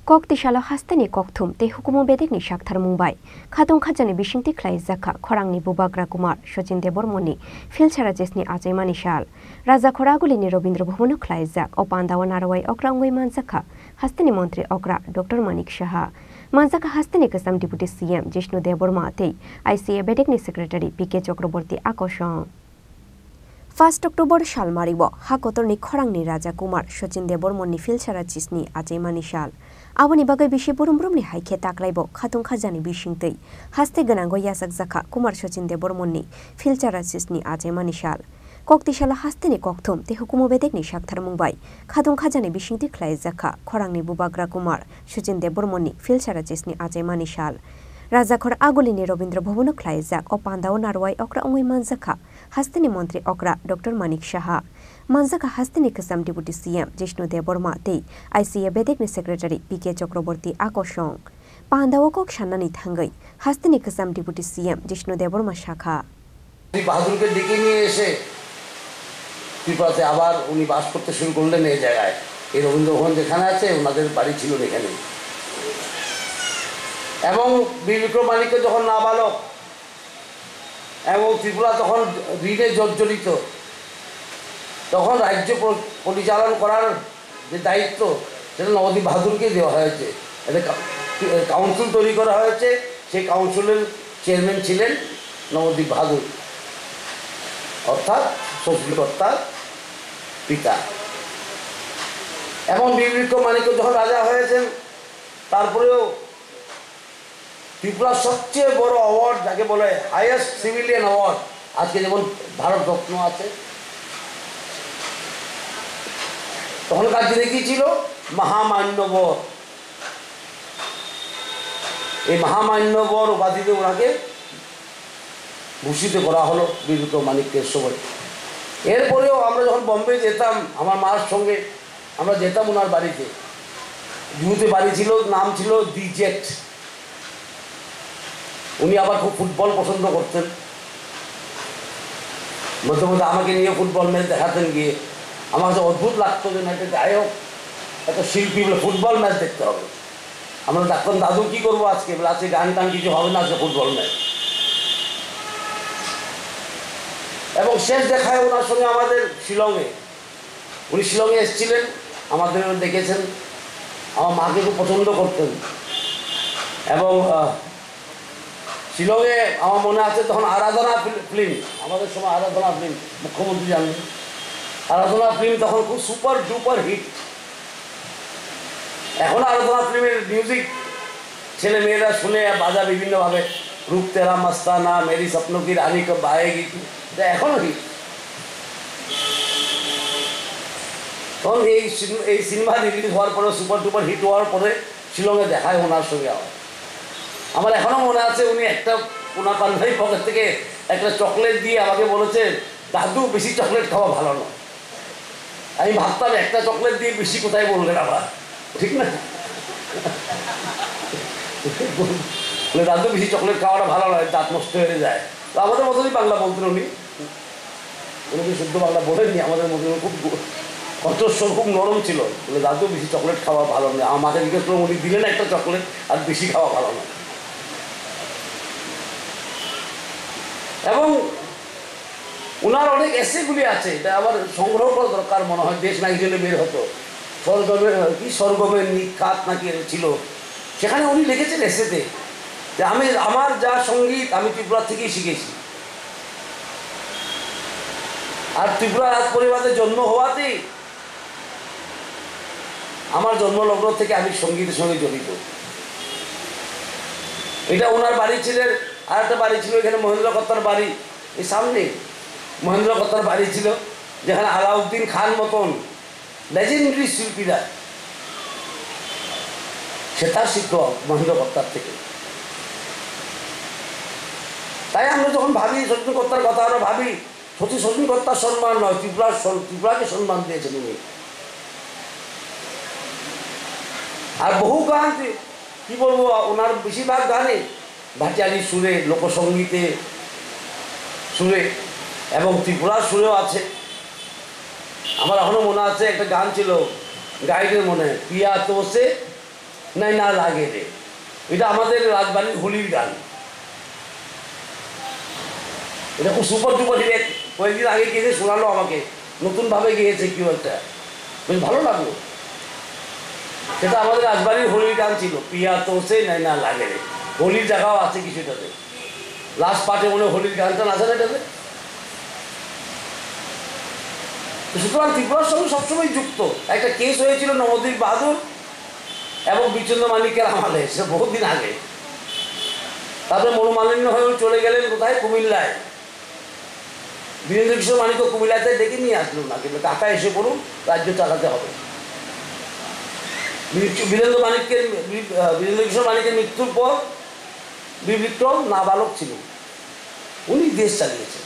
Koktishala hastani kokthum te hukumo bedekni shakthar Mumbai. Khatung khajani bishingti khlai zakha khorangni Bubagra Kumar Shochin Debormoni Filchara jesni ajaimani shal. Raja khoragulini Robindra Bhumono khlai jak opandawa narawai okrangoi manzakha hastani mantri okra Dr. Manik Shaha. Manzaka hastani kasam Deputy CM Jishnu Deborma te ICA bedekni Secretary PK Chakraborty Akoshong. 1 October shal maribo hakotorni khorangni Raja Kumar Shochin Debormoni Filchara jesni ajaimani shal. Awani bagai bishi burumbrumni haike taklaibo khatung khajani bishingtei haste ganango yasak zakha Kumar Shochin Debormoni Filchara jesni ajaimani shal. Koktishala hasteni kokthum te hukumo bedekni shakthar Mumbai khatung khajani bishingti khlai zakha khorangni Bubagra Kumar Shochin Debormoni Filchara jesni ajaimani shal. Raja khor agulini Robindra Bhumono khlai jak opandaw narwai okra ongoi manzakha hasteni mantri okra Dr. Manik Shaha. Manzaka hasteni kasam Deputy CM Jishnu Deborma te ICA bedekni Secretary PK Chakraborty Akoshong. Pandawa kok shanani thangai hasteni kasam Deputy CM Jishnu Deborma Shakha. বাহাদুরকে ডেকে নিয়ে এসে ত্রিপুরাতে আবার উনি বাস করতে শুরু করলেন এই জায়গায়। এই রবীন্দ্র ভবন যেখানে আছে ওনাদের বাড়ি ছিল এখানে। এবং বীর বিক্রম মানিককে যখন নাবালক এবং ত্রিপুরা তখন ঋণে জর্জরিত, তখন রাজ্য পরিচালনা করার যে দায়িত্ব সেটা নবদ্বীপ বাহাদুরকে দেওয়া হয়েছে। এটা কাউন্সিল তৈরি করা হয়েছে, সেই কাউন্সিলের চেয়ারম্যান ছিলেন নবদ্বীপ বাহাদুর, অর্থাৎ সৃষ্টিকর্তার পিতা। এবং বীর বিক্রম মানিক যখন রাজা হয়েছেন তারপরেও ত্রিপুরার সবচেয়ে বড় অ্যাওয়ার্ড যাকে বলে হাইয়েস্ট সিভিলিয়ান অ্যাওয়ার্ড, আজকে যেমন ভারত রত্ন আছে, তখনকার দিনে কি ছিল মহামান্যবর। এই মহামান্যবর উপাধিতে ওনাকে ভূষিত করা হলো বীর বিক্রম মানিকের সময়। এরপরেও আমরা যখন বম্বে যেতাম আমার মার সঙ্গে, আমরা যেতাম ওনার বাড়িতে। জুতে বাড়ি ছিল, নাম ছিল দি জেট। উনি আবার খুব ফুটবল পছন্দ করতেন, মধ্যে মধ্যে আমাকে নিয়ে ফুটবল ম্যাচ দেখাতেন গিয়ে। আমার কাছে অদ্ভুত লাগতো যে একটা গায়ক, একটা শিল্পী বলে ফুটবল ম্যাচ দেখতে হবে। আমরা ডাক্তার দাদু কী করবো আজকে, বলে আজকে গান টান কিছু হবে না, আজকে ফুটবল ম্যাচ। এবং শেষ দেখায় ওনার সঙ্গে আমাদের শিলংয়ে, উনি শিলংয়ে এসেছিলেন, আমাদের দেখেছেন। আমার মাকে খুব পছন্দ করতেন। এবং শিলংয়ে আমার মনে আছে তখন আরাধনা ফিল্ম, আমাদের সময় আরাধনা ফিল্ম, মুখ্যমন্ত্রী জানবেন, আরাধনা ফিল্ম তখন খুব সুপার ডুপার হিট। এখন আরাধনা ফিল্মের মিউজিক ছেলে মেয়েরা শুনে বাজা বিভিন্নভাবে, রূপ তেরা মস্তানা, মেরি স্বপ্ন কি রানী কব আয়েগি, এটা এখনও হিট। তখন এই সিনেমা রিলিজ হওয়ার পরে, সুপার ডুপার হিট হওয়ার পরে শিলংয়ে দেখায় ওনার সঙ্গে আমার এখনও মনে আছে। উনি একটা ওনার পাঞ্জাবি পকেট থেকে একটা চকলেট দিয়ে আমাকে বলেছে, দাদু বেশি চকলেট খাওয়া ভালো না। আমি ভাবতাম একটা চকলেট দিয়ে বেশি কোথায় বললেন আবার, ঠিক না? বলে দাদু বেশি চকলেট খাওয়াটা ভালো নয়, দাঁত নষ্ট হয়ে যায়। তো আমাদের মতনই বাংলা বলতেন উনি, উনি শুদ্ধ বাংলা বলেননি, আমাদের মতন খুব কণ্ঠস্বর খুব নরম ছিল। বলে দাদু বেশি চকলেট খাওয়া ভালো নয়। আমাকে জিজ্ঞেস করলাম, উনি দিলেন একটা চকলেট, আর বেশি খাওয়া ভালো নয়। এবং ওনার অনেক এসেগুলি আছে, এটা আবার সংগ্রহ করা দরকার মনে হয়, দেশ ম্যাগাজিনে বের হতো। স্বর্গমের নিখাত নাকি ছিল, সেখানে উনি লিখেছেন এসেতে যে আমার যা সঙ্গীত আমি ত্রিপুরা থেকেই শিখেছি। আর ত্রিপুরা রাজ পরিবারের জন্ম হওয়াতেই আমার জন্মলগ্ন থেকে আমি সঙ্গীতের সঙ্গে জড়িত। এটা ওনার বাড়ি ছিলেন। আর একটা বাড়ি ছিল এখানে মহেন্দ্র কত্তার বাড়ি, এই সামনে মহেন্দ্র কত্তার বাড়ি ছিল, যেখানে আলাউদ্দিন খান মতন লেজেন্ডারি শিল্পীরা সেটা শিখত মহেন্দ্র কত্তার থেকে। তাই আমরা যখন ভাবি শচীন কর্তার কথা, আমরা ভাবি শচীন কর্তার সম্মান নয়, ত্রিপুরাকে সম্মান দিয়েছেন উনি। আর বহু গান কি বলবো, ওনার বেশিরভাগ গানে ভাটিয়ালি সুরে, লোকসঙ্গীতে সুরে এবং ত্রিপুরার সুরেও আছে। আমার এখনো মনে আছে একটা গান ছিল গাইডের মনে, পিয়া তো সে নাই না লাগে রে, এটা আমাদের রাজবাড়ির হোলির গান। এটা খুব সুপার ডুপার হিট, কয়েকদিন আগে গিয়েছে শোনালো আমাকে, নতুনভাবে গিয়েছে কেউ একটা, বেশ ভালো লাগলো। সেটা আমাদের রাজবাড়ির হোলির গান ছিল, পিয়া তো সে নাই না লাগে রে। হোলির জায়গাও আছে কিছুটাতে, লাস্ট পার্টে মনে হোলির গানটা আছে না এটাতে। সুতরাং ত্রিপুরার সঙ্গে সবসময় যুক্ত। একটা কেস হয়েছিল নবদ্বীপ বাহাদুর এবং বিচন্দ্র মানিকের আমলে, সে বহুদিন আগে। তারপরে মনোমালিন্য হয়ে চলে গেলেন কোথায়, কুমিল্লায়। বীরেন্দ্র কিশোর মানিকও কুমিল্লাতে ডেকে নিয়ে আসলো না, কিন্তু টাকা এসে পড়ুন, রাজ্য চালাতে হবে। বীরেন্দ্র কিশোর মানিকের মৃত্যুর পর বীর বিক্রম নাবালক ছিল, উনি দেশ চালিয়েছেন।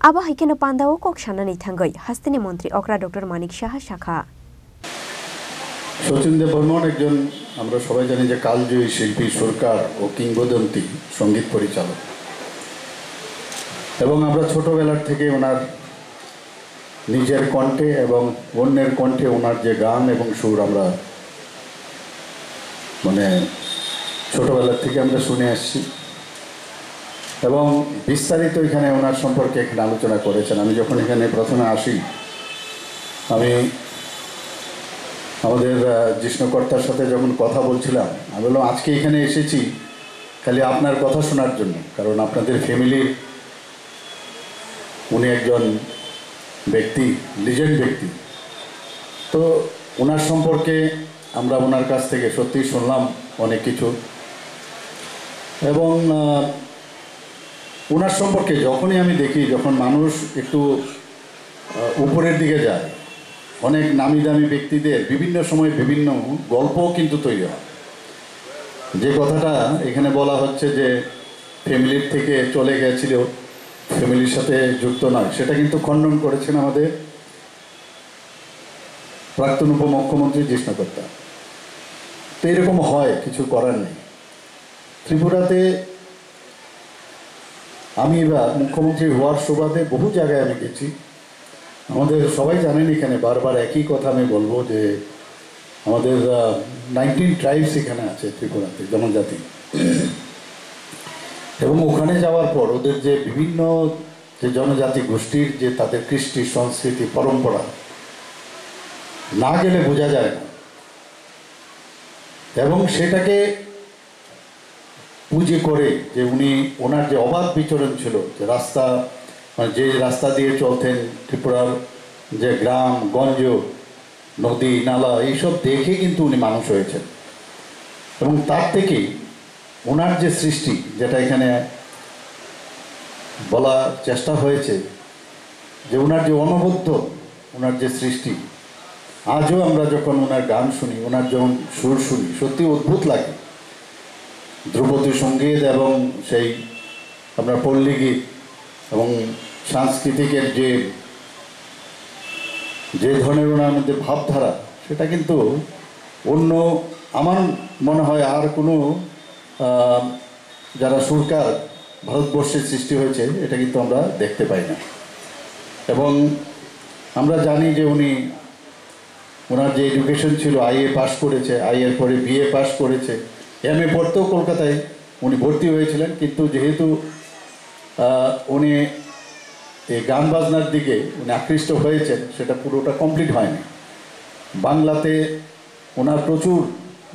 আবা হাইকেন পান্দাও কক সানানি থাঙ্গই হাস্তিনি মন্ত্রী অকরা ডক্টর মানিক সাহা শাখা। শচীন দেববর্মন একজন, আমরা সবাই জানি যে কালজয়ী শিল্পী, সুরকার ও কিংবদন্তি সঙ্গীত পরিচালক, এবং আমরা ছোটবেলার থেকে ওনার নিজের কণ্ঠে এবং অন্যের কণ্ঠে ওনার যে গান এবং সুর আমরা মানে ছোটবেলার থেকে আমরা শুনে আসছি, এবং বিস্তারিত এখানে ওনার সম্পর্কে এখানে আলোচনা করেছেন। আমি যখন এখানে প্রথমে আসি, আমি আমাদের জিষ্ণুকর্তার সাথে যখন কথা বলছিলাম, আমি বললাম আজকে এখানে এসেছি খালি আপনার কথা শোনার জন্য, কারণ আপনাদের ফ্যামিলির উনি একজন ব্যক্তি, লিজেন্ড ব্যক্তি। তো ওনার সম্পর্কে আমরা ওনার কাছ থেকে সত্যিই শুনলাম অনেক কিছু, এবং ওনার সম্পর্কে যখনই আমি দেখি, যখন মানুষ একটু উপরের দিকে যায়, অনেক নামি দামি ব্যক্তিদের বিভিন্ন সময় বিভিন্ন গল্পও কিন্তু তৈরি হয়। যে কথাটা এখানে বলা হচ্ছে যে ফ্যামিলির থেকে চলে গেছিল, ফ্যামিলির সাথে যুক্ত নয়, সেটা কিন্তু খণ্ডন করেছেন আমাদের প্রাক্তন উপমুখ্যমন্ত্রী জিষ্ণুকর্তা। তো এরকম হয়, কিছু করার নেই। ত্রিপুরাতে আমি এবার মুখ্যমন্ত্রী হওয়ার সুবাদে বহু জায়গায় আমি গেছি। আমাদের সবাই জানেন, এখানে বারবার একই কথা আমি বলবো যে আমাদের 19 ট্রাইবস এখানে আছে ত্রিপুরাতে, জনজাতি। এবং ওখানে যাওয়ার পর ওদের যে বিভিন্ন যে জনজাতি গোষ্ঠীর যে তাদের কৃষ্টি, সংস্কৃতি, পরম্পরা না গেলে বোঝা যায় না, এবং সেটাকে পুঁজি করে যে উনি ওনার যে অবাধ বিচরণ ছিল, যে রাস্তা মানে যে রাস্তা দিয়ে চলতেন, ত্রিপুরার যে গ্রাম গঞ্জ, নদী নালা, এইসব দেখে কিন্তু উনি মানুষ হয়েছেন। এবং তার থেকেই ওনার যে সৃষ্টি, যেটা এখানে বলার চেষ্টা হয়েছে, যে ওনার যে অনবদ্য ওনার যে সৃষ্টি, আজও আমরা যখন ওনার গান শুনি, ওনার যখন সুর শুনি, সত্যি অদ্ভুত লাগে। ধ্রুপদী সঙ্গীত এবং সেই আপনার পল্লী গীত এবং সাংস্কৃতিকের যে ধরনের ওনার মধ্যে ভাবধারা, সেটা কিন্তু অন্য আমার মনে হয় আর কোনো যারা সুরকার ভারতবর্ষের সৃষ্টি হয়েছে এটা কিন্তু আমরা দেখতে পাই না। এবং আমরা জানি যে উনি ওনার যে এডুকেশন ছিল, আইএ পাস করেছে, আইএর পরে বিএ পাস করেছে, এমএ পড়তেও কলকাতায় উনি ভর্তি হয়েছিলেন। কিন্তু যেহেতু উনি এই গান বাজনার দিকে উনি আকৃষ্ট হয়েছেন, সেটা পুরোটা কমপ্লিট হয়নি। বাংলাতে ওনার প্রচুর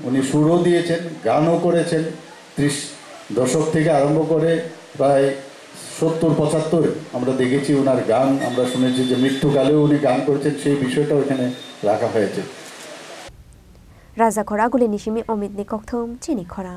উনি সুরও দিয়েছেন, গানও করেছেন। 30 দশক থেকে আরম্ভ করে প্রায় 70-75 আমরা দেখেছি ওনার গান, আমরা শুনেছি যে মৃত্যুকালেও উনি গান করেছেন, সেই বিষয়টাও এখানে রাখা হয়েছে। রাজা খরাগুলি নিশিমি অমিত নিকথম চিনি খরা।